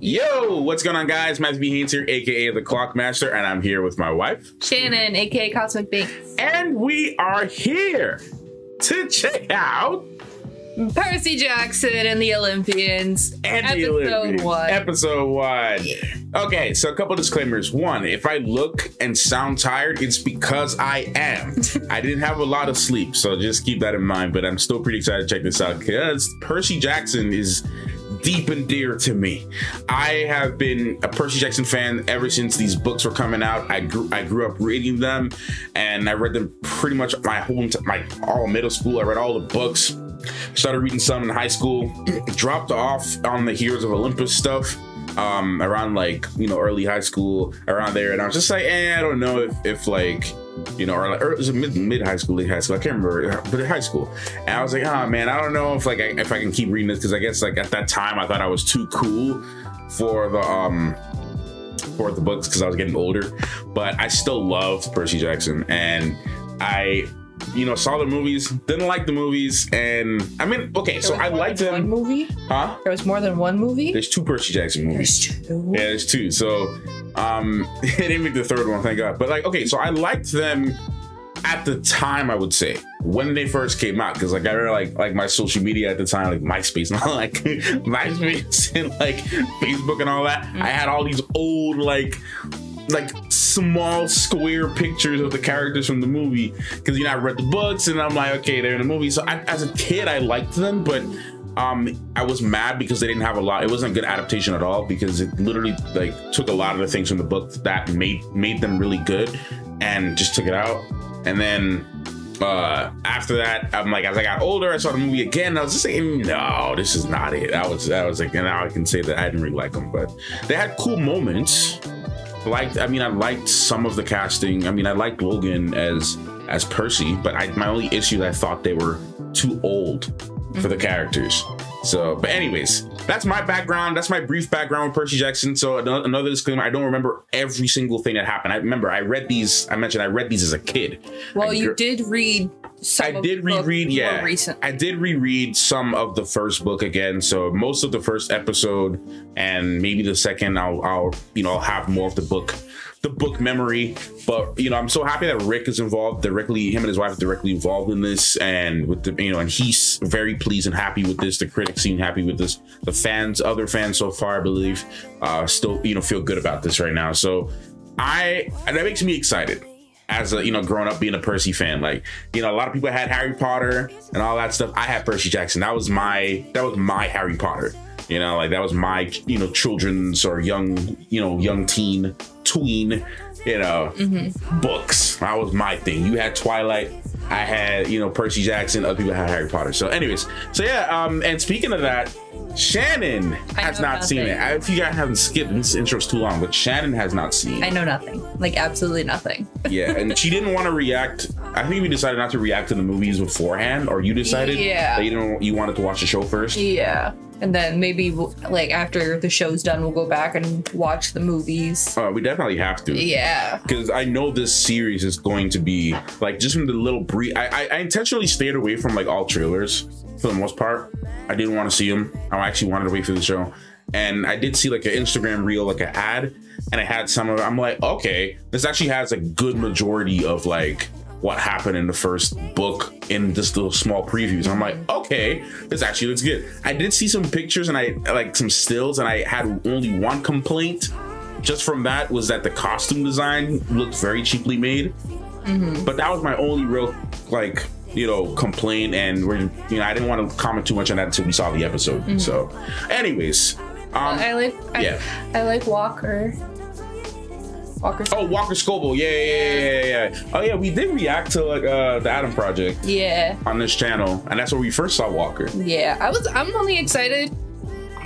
Yo, what's going on, guys? Matthew B. Haynes here, aka the Clockmaster, and I'm here with my wife, Shannon, aka Cosmic Binks. And we are here to check out Percy Jackson and the Olympians. And episode 1. Episode 1. Yeah. Okay, so a couple disclaimers. One, if I look and sound tired, it's because I am. I didn't have a lot of sleep, so just keep that in mind. But I'm still pretty excited to check this out because Percy Jackson is deep and dear to me. I have been a Percy Jackson fan ever since these books were coming out. I grew up reading them, and I read them pretty much all middle school. I read all the books. Started reading some in high school. Dropped off on the Heroes of Olympus stuff around early high school, around there, and I was just like, I don't know if or it was mid high school, late high school, I can't remember, but in high school. And I was like, oh man, I don't know if I can keep reading this, because I guess at that time I thought I was too cool for the books because I was getting older. But I still loved Percy Jackson, and I saw the movies, didn't like the movies, and I mean, okay, so I liked them. One movie? Huh? There was more than one movie? There's 2 Percy Jackson movies. There's 2? Yeah, there's 2. So, they didn't make the 3rd one, thank God. But okay, so I liked them at the time, I would say, when they first came out, because I remember my social media at the time, like MySpace and all, MySpace and Facebook and all that. I had all these old small square pictures of the characters from the movie, because I read the books and I'm like, okay, they're in the movie. So as a kid I liked them, but I was mad because they didn't have a lot. It wasn't a good adaptation at all, because it literally took a lot of the things from the book that made them really good and just took it out. And then after that, I'm as I got older, I saw the movie again, and I was just saying, no, this is not it. I was like, and now I can say that I didn't really like them, but they had cool moments. I liked some of the casting. I liked Logan as Percy, but my only issue, I thought they were too old for the characters. So, but anyways, that's my background. That's my brief background with Percy Jackson. So another disclaimer, I don't remember every single thing that happened. I read these as a kid. Well, you did read some I did reread, yeah. More recently. I did reread some of the first book again. So most of the first episode and maybe the second, I'll have more of the book memory. But I'm so happy that Rick is involved directly. Him and his wife are directly involved in this, and with the and he's very pleased and happy with this. The critics seem happy with this. The other fans so far, I believe, still feel good about this right now. So that makes me excited. As a growing up being a Percy fan, a lot of people had Harry Potter and all that stuff. I had Percy Jackson. That was my Harry Potter. That was my children's or young teen tween books. That was my thing. You had Twilight, I had Percy Jackson, other people had Harry Potter. So anyways, so yeah, and speaking of that, Shannon has not seen it. If you guys haven't skipped, this intro's too long, but Shannon has not seen it. I know nothing, absolutely nothing. Yeah, and she didn't want to react. I think we decided not to react to the movies beforehand, or you decided that you wanted to watch the show first. Yeah. And then maybe after the show's done, we'll go back and watch the movies. Oh, we definitely have to. Yeah. Because I know this series is going to be just from the little brief. I intentionally stayed away from all trailers for the most part. I didn't want to see them. I actually wanted to wait for the show. And I did see an Instagram reel, an ad, and I had some of it. I'm like, okay, this actually has a good majority of what happened in the first book in this little small previews. I'm like, okay, this actually looks good. I did see some pictures and I some stills, and I had only one complaint just from that, was that the costume design looked very cheaply made. But that was my only real complaint, and I didn't want to comment too much on that until we saw the episode. So anyways, I like Walker. Walker Scoble. Yeah. Oh yeah, we did react to the Adam Project. Yeah. On this channel, and that's where we first saw Walker. Yeah, I'm only excited,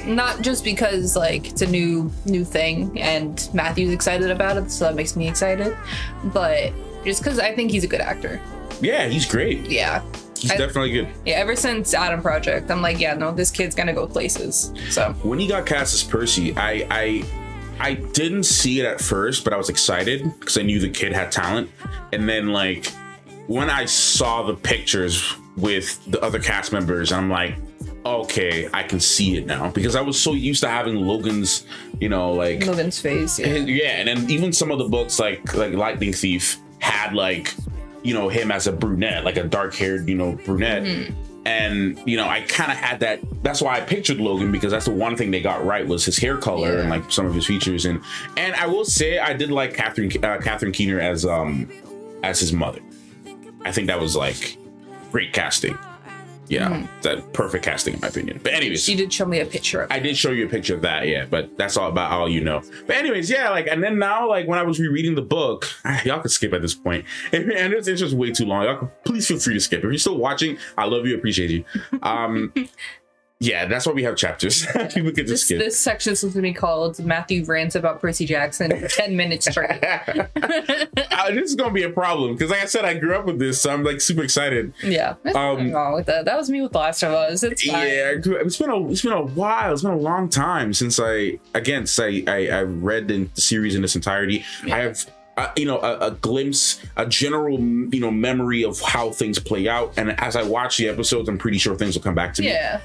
not just because it's a new thing and Matthew's excited about it, so that makes me excited, but just because I think he's a good actor. Yeah, he's great. Yeah. He's definitely good. Yeah, ever since Adam Project, I'm like, yeah, no, this kid's gonna go places. So when he got cast as Percy, I didn't see it at first, but I was excited because I knew the kid had talent. And then when I saw the pictures with the other cast members, I'm like, okay, I can see it now, because I was so used to having Logan's, you know, like Logan's face. Yeah. And then even some of the books like Lightning Thief had like, you know, him as a brunette, like a dark-haired, you know, brunette. And, you know, I kind of had that. That's why I pictured Logan, because that's the one thing they got right was his hair color and like some of his features. And I will say I did like Catherine Keener as his mother. I think that was like great casting. Yeah, that perfect casting in my opinion. But anyways, you did show me a picture of it. I did show you a picture of that, yeah, but that's all about all you know. But anyways, yeah, like, and then now, like, when I was rereading the book, y'all can skip at this point. And it's just way too long. Y'all can, please feel free to skip. If you're still watching, I love you, appreciate you. Yeah, that's why we have chapters. People can just skip. This section is going to be called Matthew Rants About Percy Jackson for 10 minutes straight. This is going to be a problem, because like I said, I grew up with this, so I'm like super excited. Yeah, there's nothing wrong with that. That was me with The Last of Us. It's fine. Yeah, it's been a while. It's been a long time since I read the series in its entirety. Yeah. I have you know, a glimpse, a general, you know, memory of how things play out, and as I watch the episodes, I'm pretty sure things will come back to me. Yeah.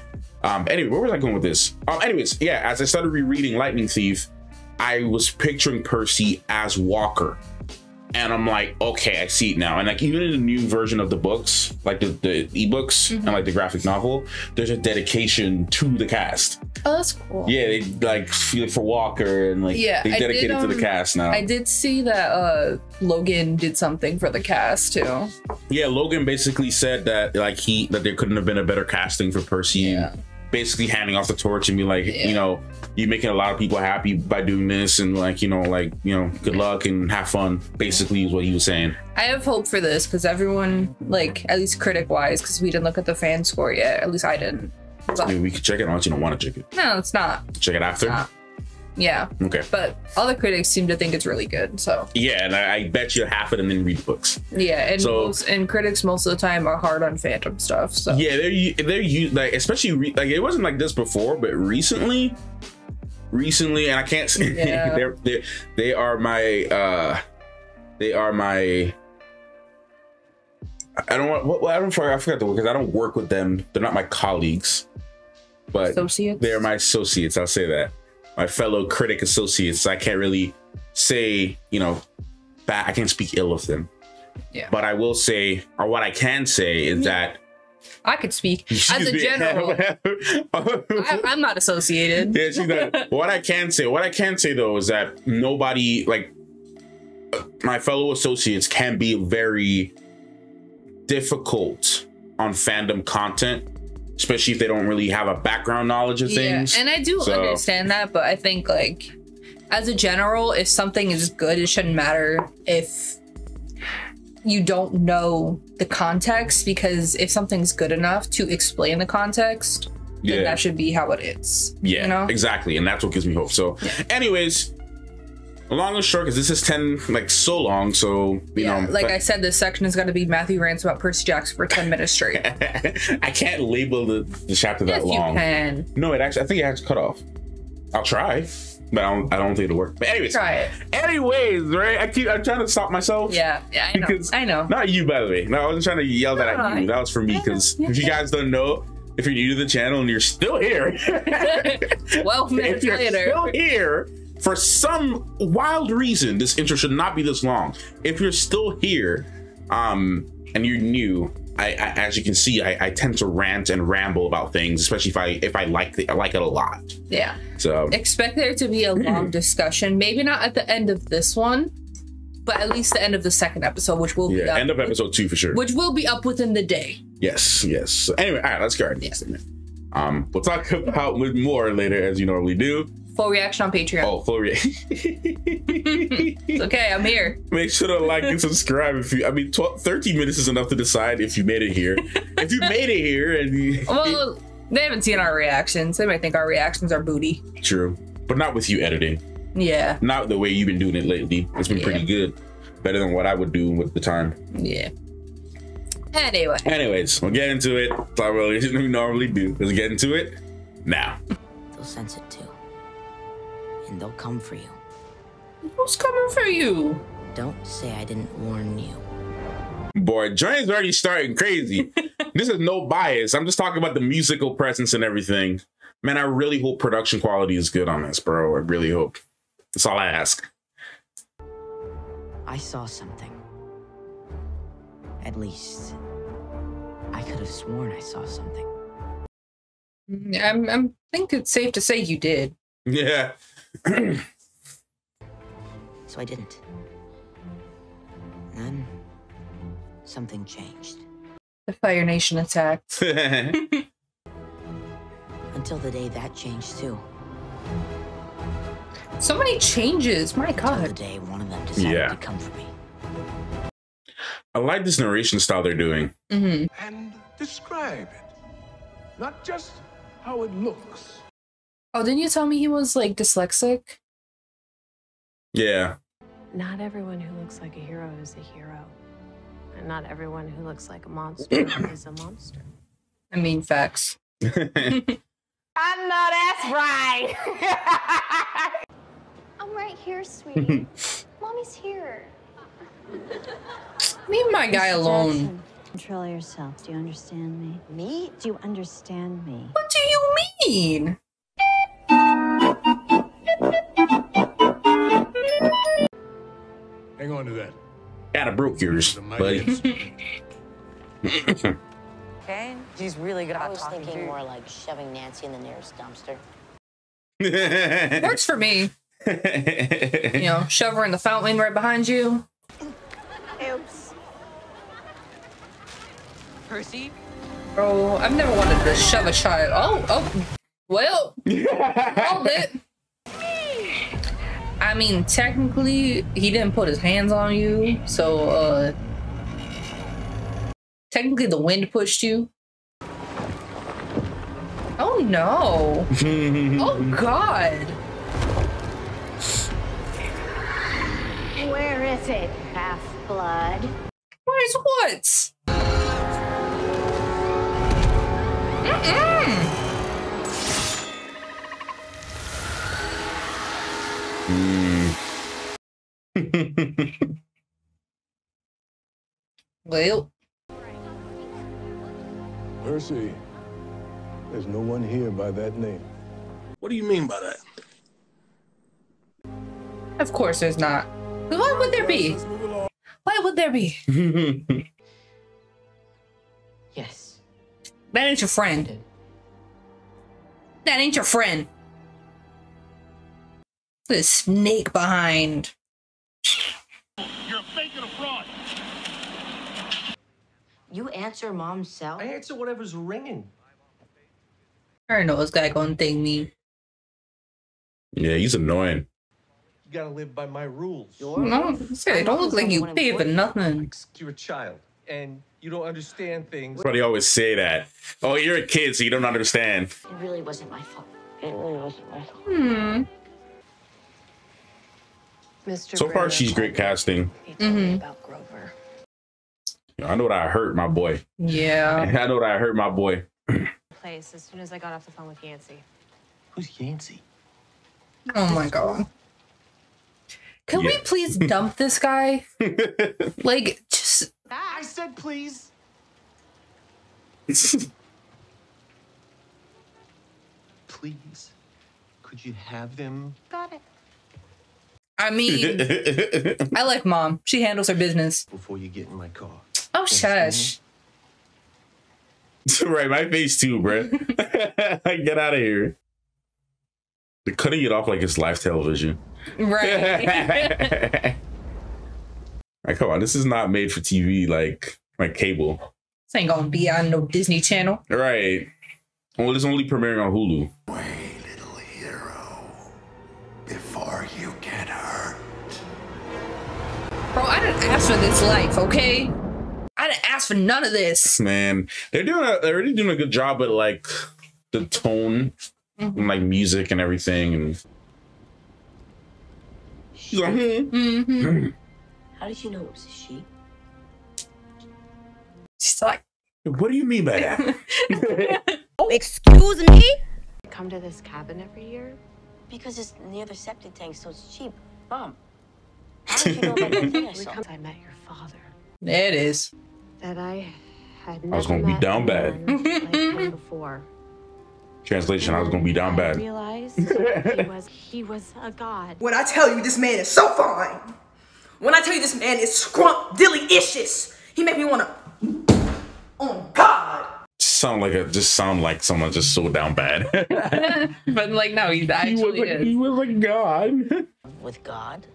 Anyway, where was I going with this? Anyways, yeah, as I started rereading Lightning Thief, I was picturing Percy as Walker. And I'm like, okay, I see it now. And like, even in the new version of the books, like the ebooks and like the graphic novel, there's a dedication to the cast. Oh, that's cool. Yeah, they like feel it for Walker, and like they dedicated to the cast now. I did see that Logan did something for the cast too. Yeah, Logan basically said that like that there couldn't have been a better casting for Percy. Yeah. Basically handing off the torch and be like, you know, you're making a lot of people happy by doing this, and like, you know, good luck and have fun, basically is what he was saying. I have hope for this, because everyone, like, at least critic wise, because we didn't look at the fan score yet, at least I didn't. I mean, we could check it unless you don't want to check it. No, it's not. Check it after? Yeah. Okay. But all the critics seem to think it's really good, so. Yeah, and I bet you half of them didn't read the books. Yeah, and critics most of the time are hard on Phantom stuff, so. Yeah, they're like, especially like, it wasn't like this before, but recently, and I can't say they are my I forgot the word, because I don't work with them. They're not my colleagues, but associates? They're my associates. I'll say that. My fellow critic associates. I can't really say, you know, I can't speak ill of them. Yeah. But I will say, or what I can say is that I could speak as a general. I'm not associated. Yeah, she's not. What I can say though is that nobody, like, my fellow associates can be very difficult on fandom content, especially if they don't really have a background knowledge of things. And I do understand that, but I think, like, as a general, if something is good, it shouldn't matter if you don't know the context, because if something's good enough to explain the context, then that should be how it is. Yeah, you know? Exactly. And that's what gives me hope. So anyways, long and short, because this is 10, like, so long, so you know, like I said, this section is going to be Matthew Rants About Percy Jackson for 10 minutes straight. I can't label the chapter that long. You can. No, I think it has to cut off. I'll try, but I don't think it'll work. But anyways, try it. Anyways, right? I'm trying to stop myself. Yeah, I know. I know. Not you, by the way. No, I wasn't trying to yell that at you. That was for me, because if you guys don't know, if you're new to the channel and you're still here, 12 minutes later, still here. For some wild reason, this intro should not be this long. If you're still here, and you're new, I as you can see, I tend to rant and ramble about things, especially if I like it a lot. Yeah. So expect there to be a long discussion. Maybe not at the end of this one, but at least the end of the second episode, which will be up end of episode 2 for sure. Which will be up within the day. Yes. So anyway, all right, let's go. We'll talk about more later, as you normally do. Full reaction on Patreon. Oh, full reaction. It's okay, I'm here. Make sure to like and subscribe. 13 minutes is enough to decide if you made it here. If you made it here, and well, they haven't seen our reactions. They might think our reactions are booty. True, but not with you editing. Yeah. Not the way you've been doing it lately. It's been pretty good. Better than what I would do with the time. Yeah. Anyways, we'll get into it. That's what we normally do. Let's get into it now. They'll sense it too. And they'll come for you. Who's coming for you? Don't say I didn't warn you. Boy, Johnny's already starting crazy. This is no bias. I'm just talking about the musical presence and everything. Man, I really hope production quality is good on this, bro. I really hope. That's all I ask. I saw something. At least, I could have sworn I saw something. I think it's safe to say you did. Yeah. So I didn't. Then, something changed. The Fire Nation attacked. Until the day that changed too. So many changes, my Until the God. day one of them decided to come for me. I like this narration style they're doing. Mm-hmm. And describe it. Not just how it looks. Oh, didn't you tell me he was like dyslexic? Yeah. Not everyone who looks like a hero is a hero. And not everyone who looks like a monster is a monster. I mean, facts. I know that's right. I'm right here, sweetie. Mommy's here. Leave my guy alone. Jackson, control yourself. Do you understand me? Me? Do you understand me? What do you mean? Hang on to that. Kinda broke yours, buddy. Okay, he's really good I at was talking thinking to more like shoving Nancy in the nearest dumpster. Works for me. You know, shove her in the fountain right behind you. Oops. Percy? Bro, I've never wanted to shove a child. Oh, well, hold it. I mean, technically, he didn't put his hands on you, so, technically the wind pushed you. Oh, no. Oh, God. Where is it, half-blood? Where's what? Well, Percy, there's no one here by that name. What do you mean by that? of course there's not. Why would there be? Why would there be? Yes. That ain't your friend. That ain't your friend. The snake behind. You're faking a fraud. You answer Mom's cell? I answer whatever's ringing. I don't know what's guy gonna think me. Yeah, he's annoying. You gotta live by my rules. No, say, don't look like you pay for nothing. You're a child, and you don't understand things. But they always say that. Oh, you're a kid, so you don't understand. It really wasn't my fault. It really wasn't my fault. Mr. So far, she's great casting. He told me about Grover. I know that I hurt my boy. Yeah. I know that I hurt my boy. Place as soon as I got off the phone with Yancy. Who's Yancy? Oh my God. Can we please dump this guy? Like, just. I said please. Please, could you have them? Got it. I mean, I like Mom. She handles her business. Before you get in my car. Oh, shush. Right, my face too, bro. Get out of here. They're cutting it off like it's live television. Right. Like, come on, this is not made for TV, like cable. This ain't gonna be on no Disney Channel. Right. Well, it's only premiering on Hulu. Way, little hero, before you get hurt. Bro, I didn't ask for this life, okay? I didn't ask for none of this. Man, they're already doing a good job at like the tone, and, like music and everything. And she's like, How did you know it was a she? She's like, what do you mean by that? Oh, excuse me? Come to this cabin every year? Because it's near the septic tank, so it's cheap. Mom, how did you know about that thing I saw? I met your father. there it is. That I I'd I was never gonna be met down bad. anyone like him before. Translation, I was gonna be down I bad. realized he was a god. When I tell you this man is so fine. When I tell you this man is scrump-dilly-icious. He make me wanna, oh God. Sound like someone just so down bad. But like, no, he actually is. He was a god. With God?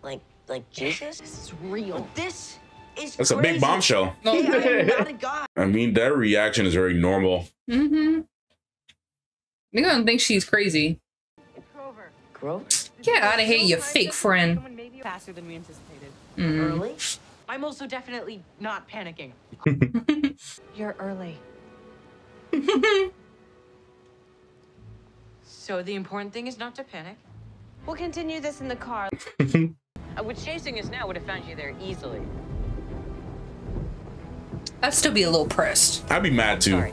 Like Jesus? This is real. This is That's a big bombshell. I am not a god. I mean, that reaction is very normal. Mm-hmm. You're gonna think she's crazy. Grover? Get out of here, you fake friend. Faster than we anticipated. Early? I'm also definitely not panicking. You're early. So the important thing is not to panic. We'll continue this in the car. With chasing us now, would have found you there easily. I'd still be a little pressed. I'd be mad too. Sorry.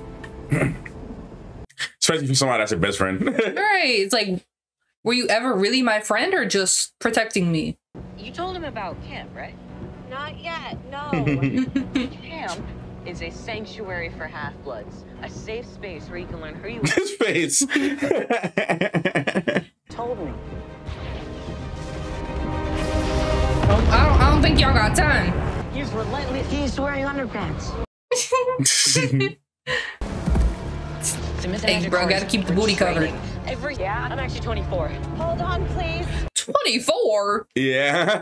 Especially for somebody that's your best friend. Right. It's like, were you ever really my friend or just protecting me? You told him about camp, right? Not yet, no. Camp is a sanctuary for half-bloods. A safe space where you can learn who you are. His face. Told me. I don't think y'all got time. He's relentless. He's wearing underpants. Hey, bro, gotta keep the booty covered. Yeah, I'm actually 24. Hold on, please. 24? Yeah.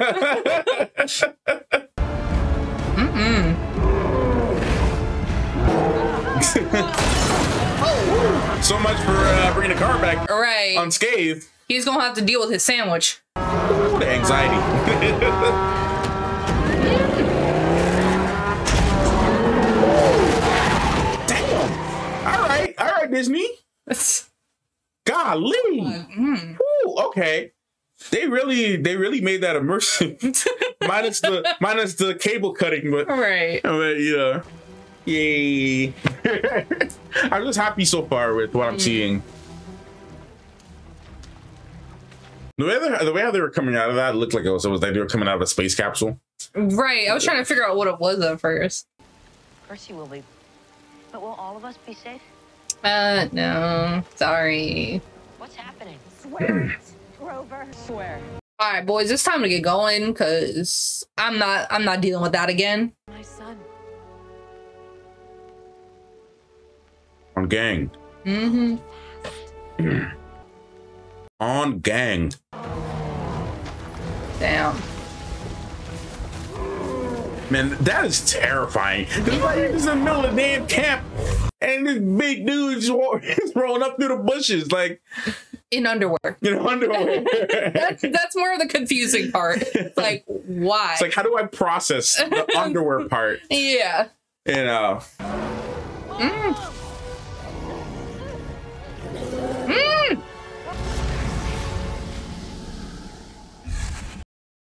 So much for bringing the car back Right. unscathed. He's gonna have to deal with his sandwich. Ooh, the anxiety. Damn. All right, Disney. Golly. Ooh, okay. They really made that immersive. minus the cable cutting, but Right. Yeah. Yay. I'm just happy so far with what I'm seeing. The way how they were coming out of that looked like it was like they were coming out of a space capsule. Right. I was trying to figure out what it was at first. Percy will be. But will all of us be safe? No. Sorry. What's happening? Swear it, Grover. Swear. All right, boys, it's time to get going because I'm not dealing with that again. My son. On gang. Mm-hmm. On gang. Damn. Man, that is terrifying. This like is in the middle of the damn camp, and this big dude just rolling up through the bushes, like in underwear. In underwear. that's more of the confusing part. Like, why? It's like, how do I process the underwear part? Yeah. You know.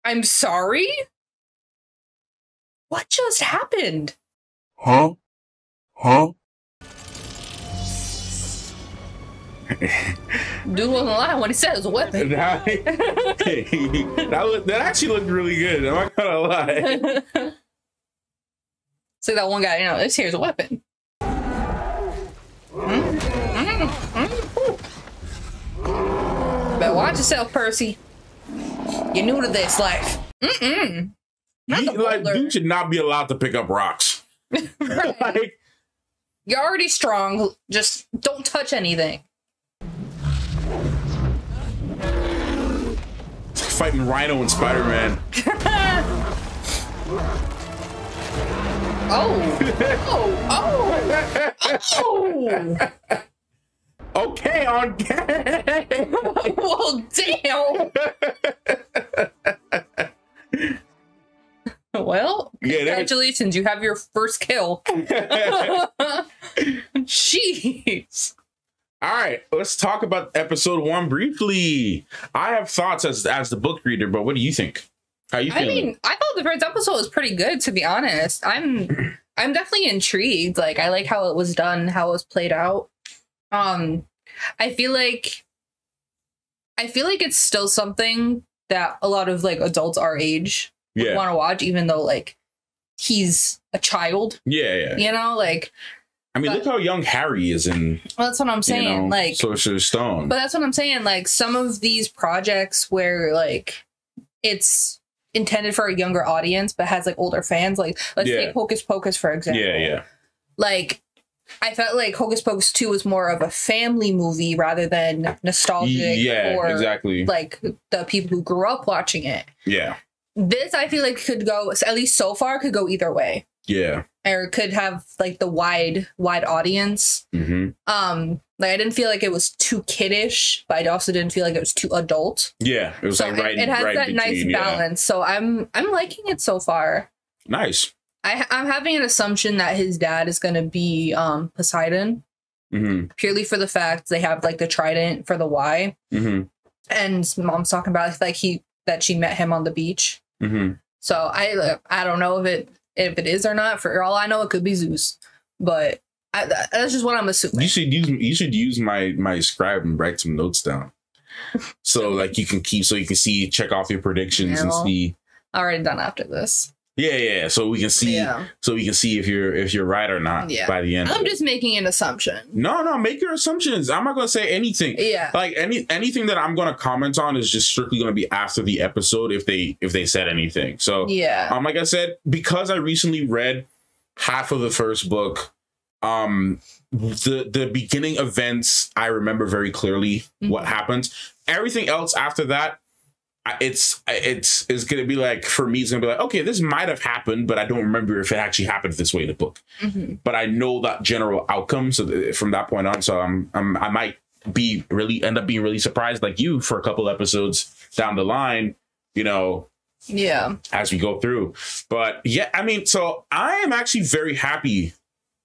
I'm sorry? What just happened? Huh? Dude wasn't lying when he said it was a weapon. that actually looked really good. I'm not gonna lie. So that one guy, this here's a weapon. But watch yourself, Percy. You're new to this life. Dude should not be allowed to pick up rocks. Right. Like, you're already strong. Just don't touch anything. it's like fighting Rhino and Spider-Man. Oh. Okay, on gang. Well, damn. Well, congratulations, you have your first kill. Jeez. All right, let's talk about episode 1 briefly. I have thoughts as the book reader, but what do you think? How you feeling? I mean, I thought the first episode was pretty good, to be honest. I'm definitely intrigued. Like, I like how it was done, how it was played out. I feel like it's still something that a lot of like adults our age want to watch, even though like he's a child. Yeah. You know, like. I mean, look how young Harry is in. Well, that's what I'm saying. You know, like Sorcerer's Stone. But that's what I'm saying. Like some of these projects where like it's intended for a younger audience, but has like older fans. Like let's take Hocus Pocus for example. Yeah. Like I felt like Hocus Pocus 2 was more of a family movie rather than nostalgic. Yeah, exactly. Like the people who grew up watching it. Yeah. This I feel like could go, at least so far, could go either way. Yeah. Or could have like the wide audience. Mm-hmm. Like I didn't feel like it was too kiddish, but I also didn't feel like it was too adult. Yeah, it was so like right. It has right that nice balance. So I'm liking it so far. Nice. I'm having an assumption that his dad is going to be Poseidon, purely for the fact they have like the trident for the Y, and Mom's talking about like that she met him on the beach. So I don't know if it is or not. For all I know, it could be Zeus, but that's just what I'm assuming. You should use my scribe and write some notes down, so like you can check off your predictions and see. I already done after this. Yeah. So we can see. Yeah. So we can see if you're right or not by the end. I'm just making an assumption. No, make your assumptions. I'm not gonna say anything. Yeah. Like anything that I'm gonna comment on is just strictly gonna be after the episode if they said anything. So like I said, because I recently read half of the first book, the beginning events I remember very clearly what happens. Everything else after that, it's gonna be like, for me, it's gonna be like, okay, this might have happened, but I don't remember if it actually happened this way in the book. But I know that general outcome. So from that point on, so I might end up being really surprised, like you, for a couple episodes down the line, you know. Yeah. As we go through, but yeah, I mean, so I am actually very happy,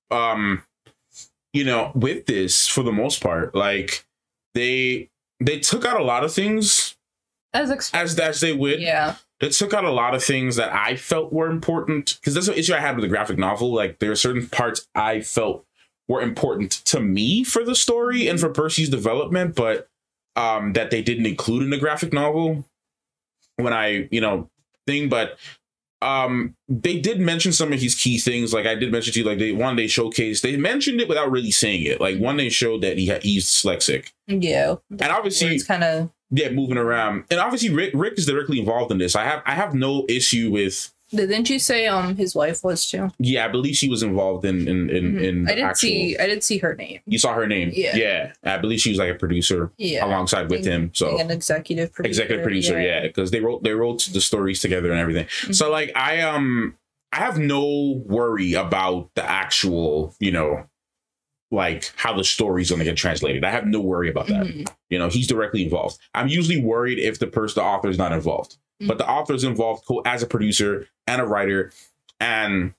you know, with this for the most part. Like they took out a lot of things. As they would. Yeah. They took out a lot of things that I felt were important, because that's the issue I had with the graphic novel. Like there are certain parts I felt were important to me for the story and for Percy's development, but that they didn't include in the graphic novel when I, you know, thing. But they did mention some of his key things. Like I did mention to you, like they showcased, they mentioned it without really saying it. Like one, they showed that he's dyslexic. Yeah. And obviously it's kind of moving around. And obviously Rick is directly involved in this. I have no issue with. Didn't you say his wife was too? Yeah, I believe she was involved in I did see her name. You saw her name? Yeah. I believe she was like a producer alongside with him. So an executive producer. Yeah, because they wrote the stories together and everything. So like I have no worry about the actual, you know, like how the story's going to get translated. I have no worry about that. You know, he's directly involved. I'm usually worried if the author is not involved, but the author is involved as a producer and a writer and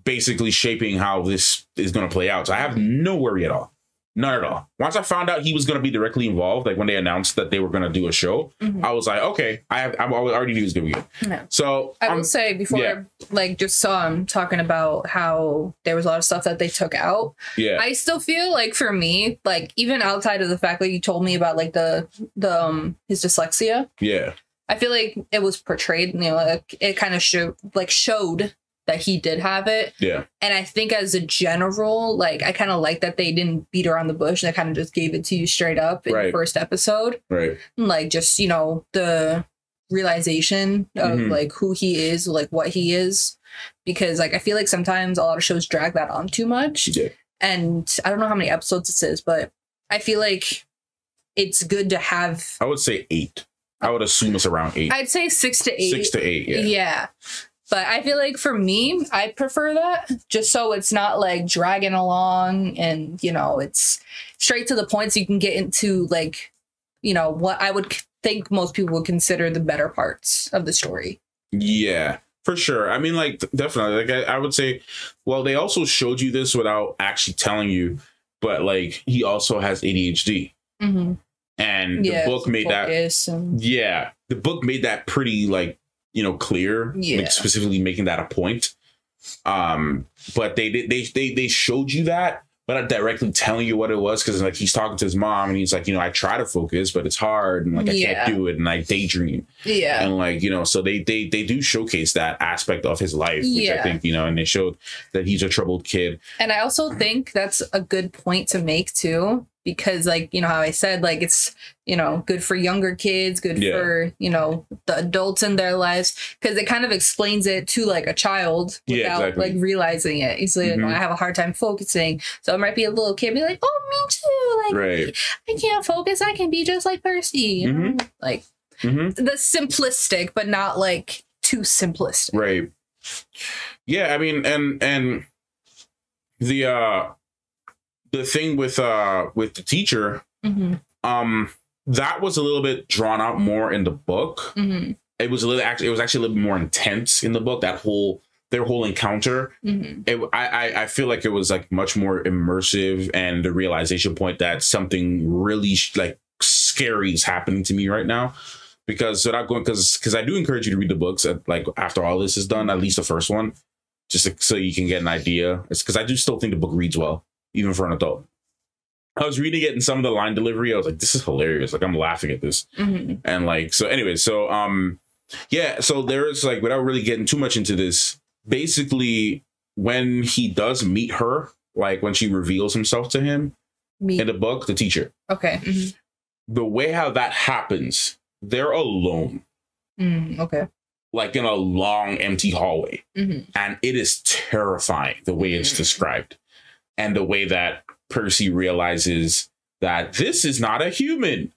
basically shaping how this is going to play out. So I have no worry at all. None at all. Once I found out he was going to be directly involved, like when they announced that they were going to do a show, I was like, okay, I already knew he was going to be good. Yeah. So I will say before, like just saw him talking about how there was a lot of stuff that they took out. Yeah. I still feel like for me, like even outside of the fact that you told me about like the his dyslexia. Yeah. I feel like it was portrayed, you know, like it kind of showed that he did have it. Yeah. And I think as a general, like I kind of like that they didn't beat around the bush. They kind of just gave it to you straight up in the first episode. Right. Like just, you know, the realization of like who he is, like what he is. Because like I feel like sometimes a lot of shows drag that on too much. Yeah. And I don't know how many episodes this is, but I feel like it's good to have. I would say 8. I would assume it's around 8. I'd say 6 to 8. 6 to 8, yeah. Yeah. But I feel like for me, I prefer that just so it's not like dragging along and, you know, it's straight to the point so you can get into like, you know, what I would think most people would consider the better parts of the story. Yeah, for sure. I mean, like, definitely. Like, I would say, well, they also showed you this without actually telling you, but like, he also has ADHD. And the book made that. The book made that pretty like, you know, clear, like specifically making that a point. But they showed you that, without directly telling you what it was, because like he's talking to his mom and he's like, you know, I try to focus, but it's hard, and like I can't do it, and I daydream. Yeah. And like, you know, so they do showcase that aspect of his life, which I think, you know, and they showed that he's a troubled kid. And I also think that's a good point to make too, because like, you know, how I said, like, it's, you know, good for younger kids, good for, you know, the adults in their lives, because it kind of explains it to like a child without like realizing it. He's like, you know, I have a hard time focusing. So it might be a little kid be like, oh, me too. Like, I can't focus. I can be just like Percy. You know? Like the simplistic, but not like too simplistic. Right. Yeah. I mean, and the thing with the teacher, that was a little bit drawn out more in the book. It was actually a little bit more intense in the book. Their whole encounter. I feel like it was like much more immersive, and the realization point that something really like scary is happening to me right now. Because because I do encourage you to read the books like after all this is done, at least the first one, just so you can get an idea. It's because I do still think the book reads well, even for an adult. I was reading it, and some of the line delivery, I was like, this is hilarious. Like, I'm laughing at this. And like, so anyway, so yeah, so there's like, without really getting too much into this, basically when he does meet her, like when she reveals himself to him in the book, the teacher. Okay. The way how that happens, they're alone. Okay. Like in a long, empty hallway. And it is terrifying the way it's described. And the way that Percy realizes that this is not a human.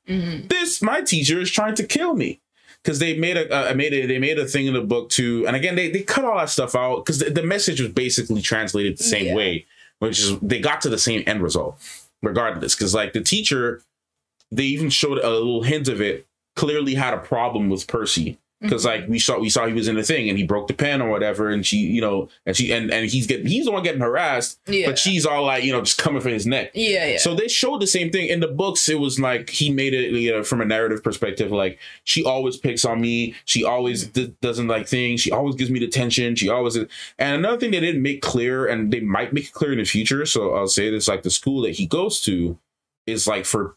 My teacher is trying to kill me. Because they made a thing in the book too. And again, they cut all that stuff out because the message was basically translated the same way, which is they got to the same end result regardless. Because like the teacher, they even showed a little hint of it, clearly had a problem with Percy. Because like we saw he was in the thing and he broke the pen or whatever, and she, you know, and he's the one getting harassed, but she's all like, you know, just coming for his neck. So they showed the same thing in the books. It was like he made it, you know, from a narrative perspective, like she always picks on me, she always doesn't like things, she always gives me the attention, she always. And another thing they didn't make clear, and they might make it clear in the future, so I'll say this, like the school that he goes to is like for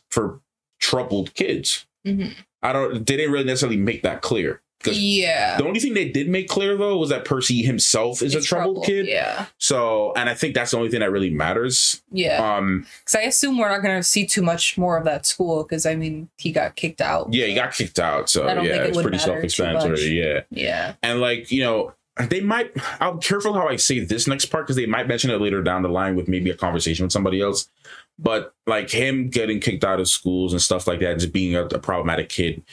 troubled kids. They didn't really necessarily make that clear. The only thing they did make clear though was that Percy himself is a troubled kid. So, and I think that's the only thing that really matters. Because I assume we're not going to see too much more of that school, because I mean he got kicked out. He got kicked out. So yeah, it's pretty self-explanatory. And like, you know, I'm careful how I say this next part, because they might mention it later down the line with maybe a conversation with somebody else. But like him getting kicked out of schools and stuff like that, just being a problematic kid,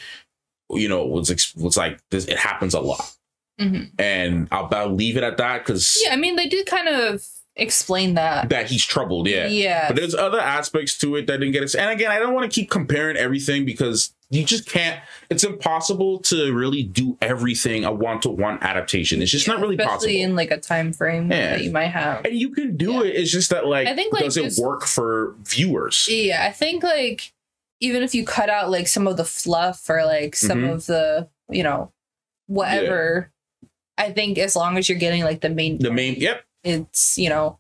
you know, was like this. It happens a lot, and I'll leave it at that, because I mean they did kind of explain that he's troubled. But there's other aspects to it that didn't get us. And again, I don't want to keep comparing everything, because you just can't. It's impossible to really do everything a one-to-one adaptation. It's just not really possible, especially in like a time frame that you might have. And you can do it. It's just that like, I think, like, does it work for viewers? I think like, even if you cut out like some of the fluff or like some of the, you know, whatever, I think as long as you're getting like the main, it's, you know,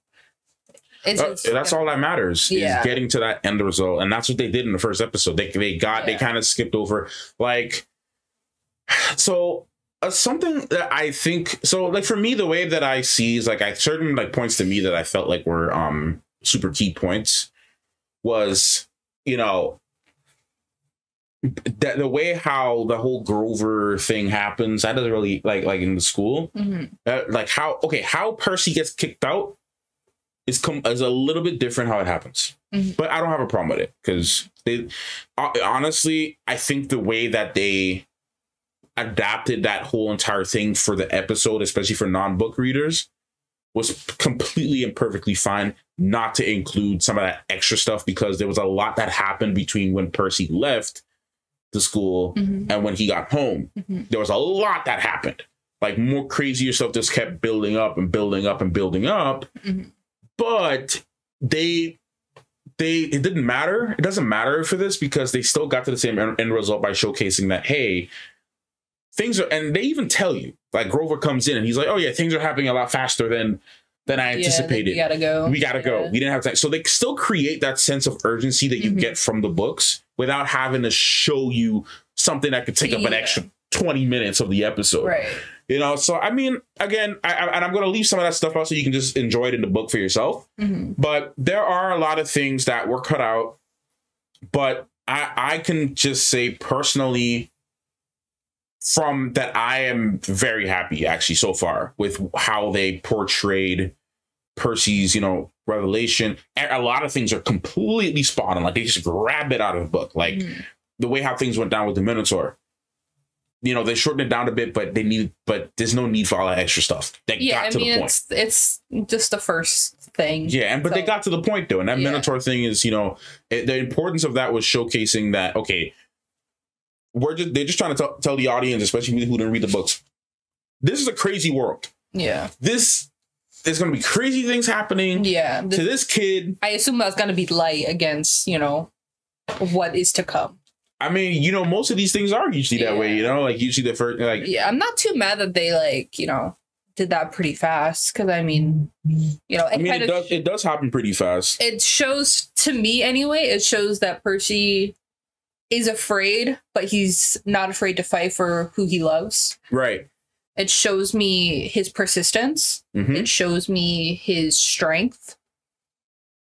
that's all that matters, is getting to that end result. And that's what they did in the first episode. They kind of skipped over like, so something that I think, so like for me, the way that I see is like, certain like points to me that I felt like were super key points was, you know, that the way how the whole Grover thing happens, that doesn't really like in the school, like how Percy gets kicked out is a little bit different how it happens, but I don't have a problem with it, because they honestly, I think the way that they adapted that whole entire thing for the episode, especially for non-book readers, was completely and perfectly fine not to include some of that extra stuff, because there was a lot that happened between when Percy left the school and when he got home. There was a lot that happened, like more crazier stuff just kept building up and building up and building up. But it didn't matter. It doesn't matter for this, because they still got to the same end result by showcasing that, hey, things are, and they even tell you, like Grover comes in and he's like, oh yeah, things are happening a lot faster than than I anticipated. We gotta go. We gotta go. We didn't have time. So they still create that sense of urgency that you get from the books without having to show you something that could take up an extra 20 minutes of the episode. Right. You know, so I mean, again, and I'm going to leave some of that stuff out so you can just enjoy it in the book for yourself. But there are a lot of things that were cut out. But I can just say personally, from that, I am very happy actually so far with how they portrayed Percy's, you know, revelation. A lot of things are completely spot on. Like they just grab it out of the book. Like the way how things went down with the Minotaur. You know, they shortened it down a bit, but there's no need for all that extra stuff. They got to the point. It's just the first thing. Yeah, but they got to the point though. And that Minotaur thing is, you know, the importance of that was showcasing that, okay, they're just trying to tell the audience, especially people who didn't read the books, this is a crazy world. Yeah. There's going to be crazy things happening to this kid. I assume that's going to be light against, you know, what is to come. I mean, you know, most of these things are usually that way, you know, like usually the first, like. Yeah, I'm not too mad that they, like, you know, did that pretty fast. Because, I mean, you know, it does happen pretty fast. It shows, to me anyway, it shows that Percy is afraid, but he's not afraid to fight for who he loves. Right. It shows me his persistence. It shows me his strength.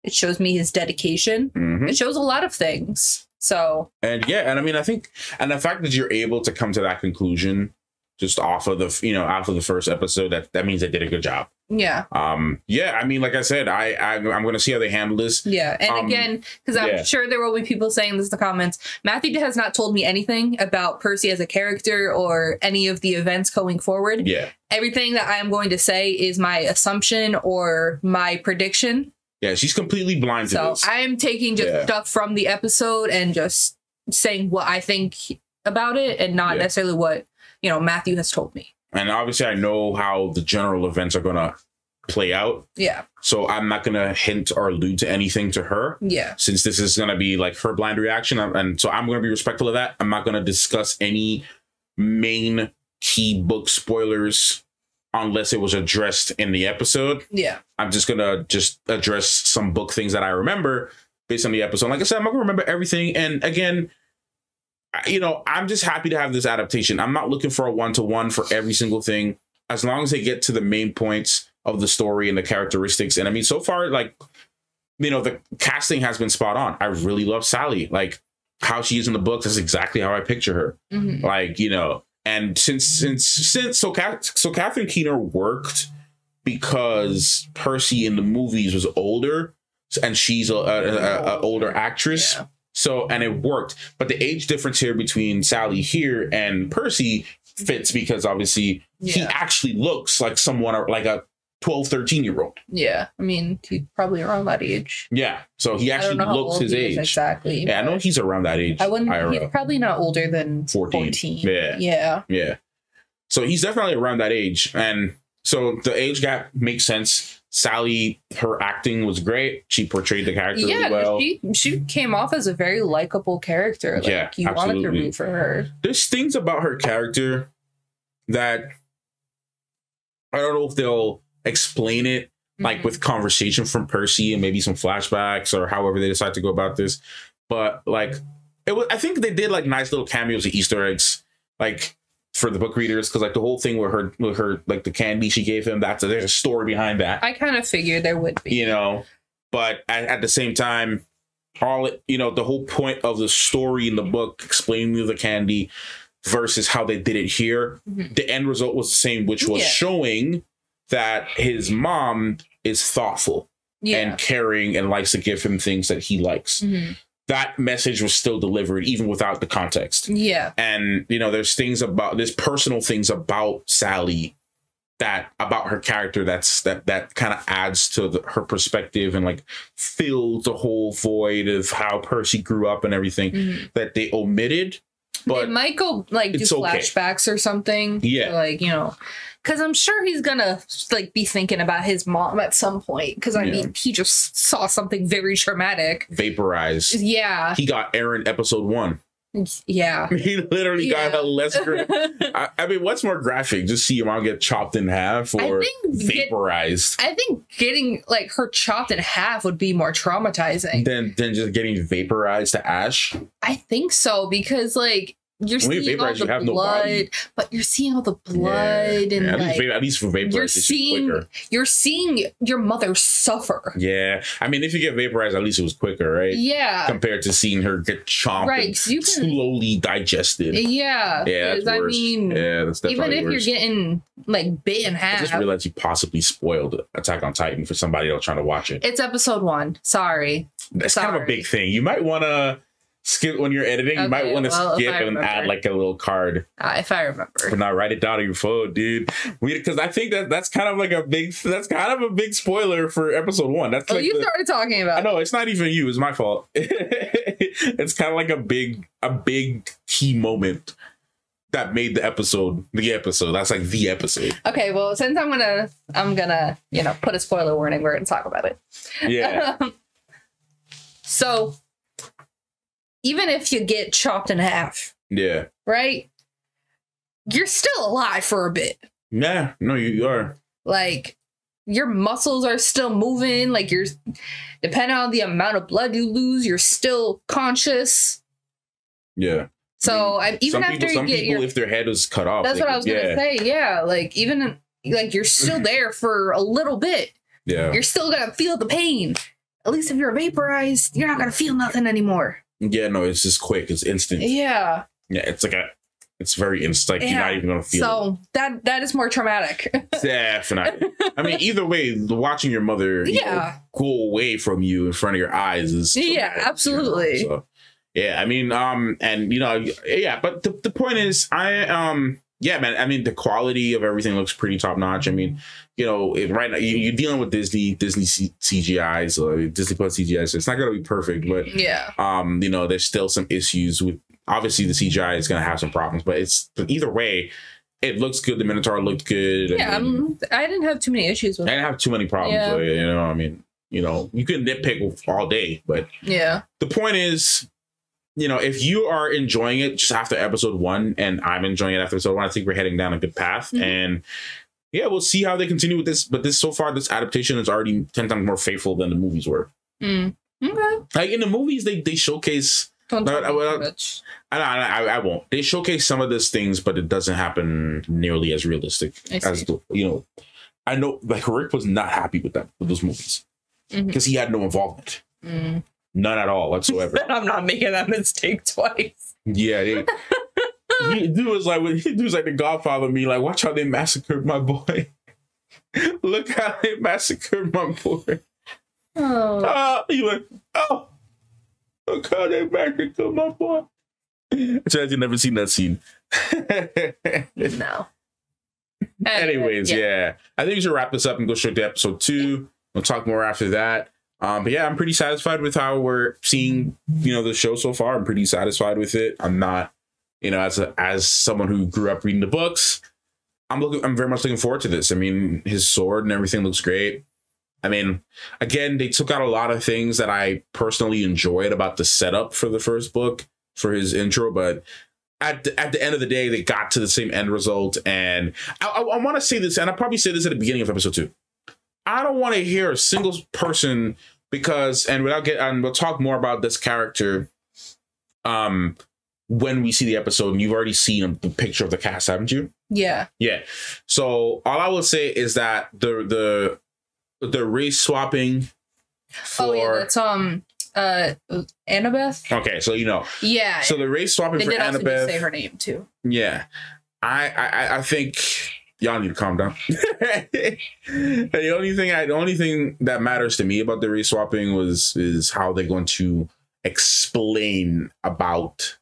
It shows me his dedication. It shows a lot of things. So. And yeah, and I mean, I think, and the fact that you're able to come to that conclusion just off of the, you know, after the first episode, that means they did a good job. Yeah. Yeah, I mean, like I said, I'm going to see how they handle this. Yeah. And again, because I'm sure there will be people saying this in the comments, Matthew has not told me anything about Percy as a character or any of the events going forward. Yeah. Everything that I am going to say is my assumption or my prediction. Yeah, she's completely blind to this. So I'm taking just stuff from the episode and just saying what I think about it and not necessarily what, you know, Matthew has told me. And obviously I know how the general events are going to play out. Yeah. So I'm not going to hint or allude to anything to her. Yeah. Since this is going to be like her blind reaction. And so I'm going to be respectful of that. I'm not going to discuss any main key book spoilers unless it was addressed in the episode. Yeah. I'm just going to address some book things that I remember based on the episode. Like I said, I'm not going to remember everything. And again, you know, I'm just happy to have this adaptation. I'm not looking for a one-to-one for every single thing. As long as they get to the main points of the story and the characteristics. And I mean, so far, like, you know, the casting has been spot on. I really love Sally. Like, how she is in the books is exactly how I picture her. Like, you know, and so Catherine Keener worked because Percy in the movies was older and she's a older actress. Yeah. So, and it worked. But the age difference here between Sally here and Percy fits because obviously he actually looks like someone like a 12, 13-year-old. Yeah. I mean, he's probably around that age. Yeah. So he actually looks his age. Exactly. Yeah, I know he's around that age. He's probably not older than 14. Yeah. Yeah. Yeah. So he's definitely around that age. And so the age gap makes sense. Sally, her acting was great. She portrayed the character really well. She came off as a very likable character. Like, you wanted to root for her. There's things about her character that I don't know if they'll explain it, like with conversation from Percy and maybe some flashbacks or however they decide to go about this. But like, I think they did like nice little cameos and Easter eggs, like for the book readers, because like the whole thing with her like the candy she gave him, there's a story behind that. I kind of figured there would be, you know, but at the same time, the whole point of the story in the book explaining the candy versus how they did it here, the end result was the same, which was showing that his mom is thoughtful and caring and likes to give him things that he likes. That message was still delivered even without the context. Yeah. And, you know, there's personal things about Sally about her character that kind of adds to her perspective and like fills the whole void of how Percy grew up and everything that they omitted. But they might go like do flashbacks or something. Yeah. Like, you know, because I'm sure he's gonna like be thinking about his mom at some point. Because I mean, he just saw something very traumatic. Vaporized. Yeah. He got Aaron episode 1. Yeah. He literally got a less. I mean, what's more graphic? Just see your mom get chopped in half or vaporized? I think getting like her chopped in half would be more traumatizing than just getting vaporized to ash. I think so, because like you're seeing all the blood, but you're seeing all the blood, and at least for vaporized, you're seeing your mother suffer. Yeah, I mean, if you get vaporized, at least it was quicker, right? Yeah, compared to seeing her get chomped, right? You can slowly digested. Yeah, that's I worse. mean, that's definitely even if worse. You're getting like bit in half. I just realized you possibly spoiled Attack on Titan for somebody else trying to watch it. It's episode 1. Sorry, that's kind of a big thing. You might want to skip when you're editing. Okay, you might want to skip and add like a little card. If I remember. But not write it down on your phone, dude. Because I think that's kind of like a big spoiler for episode 1. That's like you started talking about. I know it's not even you. It's my fault. It's kind of like a big key moment that made the episode. That's like the episode. Okay, well, since I'm gonna put a spoiler warning, we're gonna talk about it. Yeah. So even if you get chopped in half, yeah, right, you're still alive for a bit. Yeah, no, you are. Like, your muscles are still moving. Like, you're, depending on the amount of blood you lose, you're still conscious. Yeah. So even after you get your, if their head was cut off, that's what I was gonna say. Yeah, like even like you're still there for a little bit. Yeah, you're still gonna feel the pain. At least if you're vaporized, you're not gonna feel nothing anymore. Yeah, no, it's just quick. It's instant. Yeah. Yeah, it's very instant. Like, you're not even gonna feel it. So that is more traumatic. Definitely. I mean, either way, watching your mother go away from you in front of your eyes is traumatic, absolutely. So, yeah, I mean, and but the point is, yeah, man, I mean, the quality of everything looks pretty top notch. I mean, right now you're dealing with Disney CGI, so Disney Plus CGI, so it's not gonna be perfect, but there's still some issues with, obviously the CGI is gonna have some problems, but either way, it looks good. The Minotaur looked good. Yeah, I didn't have too many issues with it. I didn't have too many problems. Yeah. So, I mean, you can nitpick all day, but yeah, the point is, if you are enjoying it just after episode 1, and I'm enjoying it after episode 1, I think we're heading down a good path. Mm-hmm. And yeah, we'll see how they continue with this. But so far, this adaptation is already 10 times more faithful than the movies were. Okay. Like in the movies, they showcase. Don't talk too much. I won't. They showcase some of those things, but it doesn't happen nearly as realistic as I know. Like Rick was not happy with those movies because he had no involvement. None at all whatsoever. I'm not making that mistake twice. Yeah, dude was like the Godfather of me. Like, watch how they massacred my boy. Look how they massacred my boy. Look how they massacred my boy. I've never seen that scene. No. Anyways, yeah, I think we should wrap this up and go straight to episode 2. We'll talk more after that. But yeah, I'm pretty satisfied with how we're seeing, the show so far. I'm pretty satisfied with it. I'm not, as someone who grew up reading the books, I'm very much looking forward to this. I mean, his sword and everything looks great. I mean, again, they took out a lot of things that I personally enjoyed about the setup for the first book for his intro, but at the end of the day, they got to the same end result. And I want to say this, and I'll probably say this at the beginning of episode 2. I don't want to hear a single person and we'll talk more about this character when we see the episode, and you've already seen the picture of the cast, haven't you? Yeah. Yeah. So all I will say is that the race swapping for that's Annabeth. Okay, so Yeah. So the race swapping for Annabeth. They say her name too. Yeah. I think y'all need to calm down. The only thing that matters to me about the race swapping is how they're going to explain about.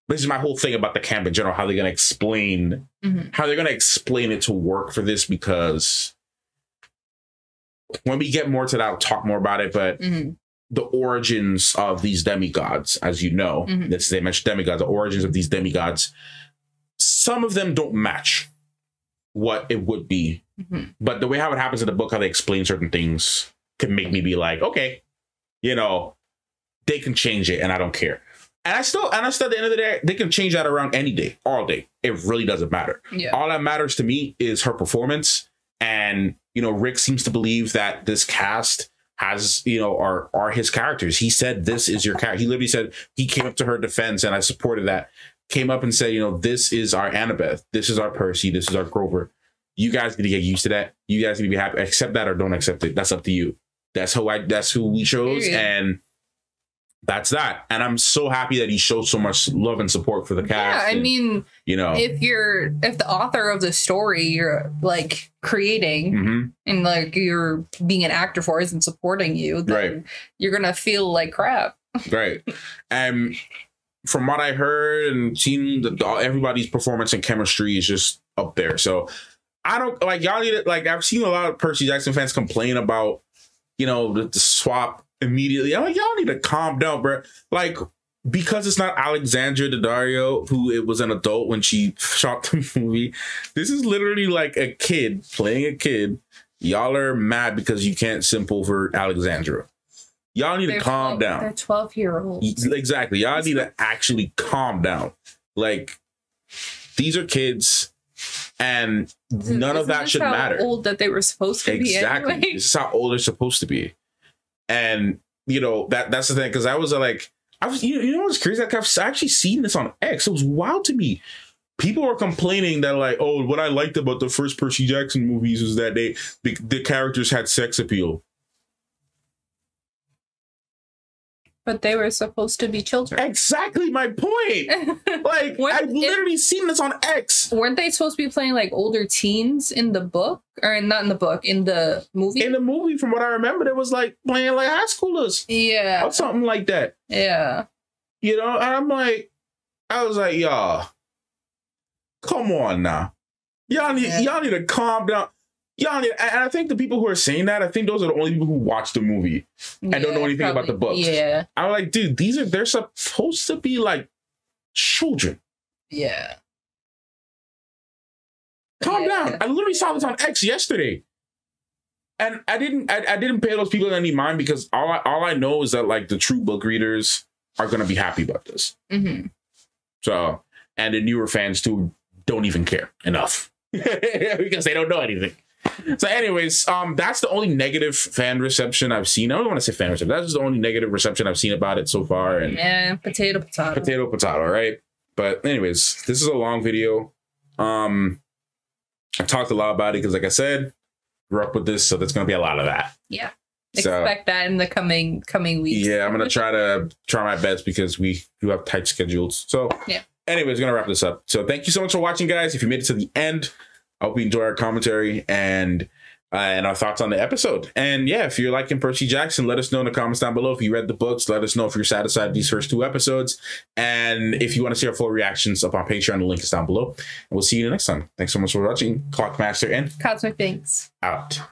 This is my whole thing about the camp in general. How they're going to explain it to work for this, because when we get more to that, I'll talk more about it. But the origins of these demigods, as you know, they mentioned demigods. The origins of these demigods. Some of them don't match what it would be, but the way how it happens in the book, how they explain certain things, can make me be like, okay, they can change it, and I don't care. And I still at the end of the day, they can change that around any day, all day. It really doesn't matter. Yeah. All that matters to me is her performance. And, you know, Rick seems to believe that this cast has, you know, are his characters. He said, this is your character. He literally said, he came up to her defense, and I supported that. Came up and said, you know, this is our Annabeth. This is our Percy. This is our Grover. You guys need to get used to that. You guys need to be happy. Accept that or don't accept it. That's up to you. That's who we chose. Period. And that's that. And I'm so happy that he showed so much love and support for the cast. Yeah, I mean, you know, if the author of the story you're like creating and like you're being an actor for isn't supporting you, then you're gonna feel like crap. Right. And from what I heard and seen, everybody's performance and chemistry is just up there. So I don't like, y'all need it. Like, I've seen a lot of Percy Jackson fans complain about, you know, the swap immediately. I'm like, y'all need to calm down, bro. Like, because it's not Alexandra Daddario, who it was an adult when she shot the movie. This is literally like a kid playing a kid. Y'all are mad because you can't simple for Alexandra. Y'all need to calm down. They're 12-year-olds. Exactly. Y'all need to actually calm down. Like, these are kids, and none of that should matter. How old that they were supposed to be. Exactly. Anyway. This is how old they're supposed to be. And you know, that's the thing, because I was like, you know what's crazy? Like, I've actually seen this on X. It was wild to me. People were complaining that, like, oh, what I liked about the first Percy Jackson movies was that the characters had sex appeal. But they were supposed to be children. Exactly my point. Like, I've literally seen this on X. Weren't they supposed to be playing like older teens in the book? Or not in the book, in the movie? In the movie, from what I remember, it was like playing like high schoolers. Yeah. Or something like that. Yeah. You know, and I was like, y'all, come on now. Y'all need to calm down. And I think the people who are saying that, I think those are the only people who watch the movie and don't know anything about the books. Yeah. I'm like, dude, they're supposed to be like children. Yeah. Calm down. I literally saw this on X yesterday. And I didn't pay those people any mind, because all I know is that, like, the true book readers are gonna be happy about this. So, and the newer fans too don't even care enough. Because they don't know anything. So anyways, that's the only negative fan reception I've seen. I don't want to say fan reception. That's just the only negative reception I've seen about it so far. And yeah, potato, right? But anyways, this is a long video. I talked a lot about it because, like I said, grew up with this, so there's gonna be a lot of that. Yeah. Expect that in the coming weeks. Yeah, I'm gonna try my best, because we do have tight schedules. So yeah. Anyways, gonna wrap this up. So thank you so much for watching, guys. If you made it to the end, I hope you enjoy our commentary and our thoughts on the episode. And yeah, if you're liking Percy Jackson, let us know in the comments down below. If you read the books, let us know if you're satisfied with these first 2 episodes. And if you want to see our full reactions up on Patreon, the link is down below. And we'll see you next time. Thanks so much for watching. Clockmaster and Cosmic Things out.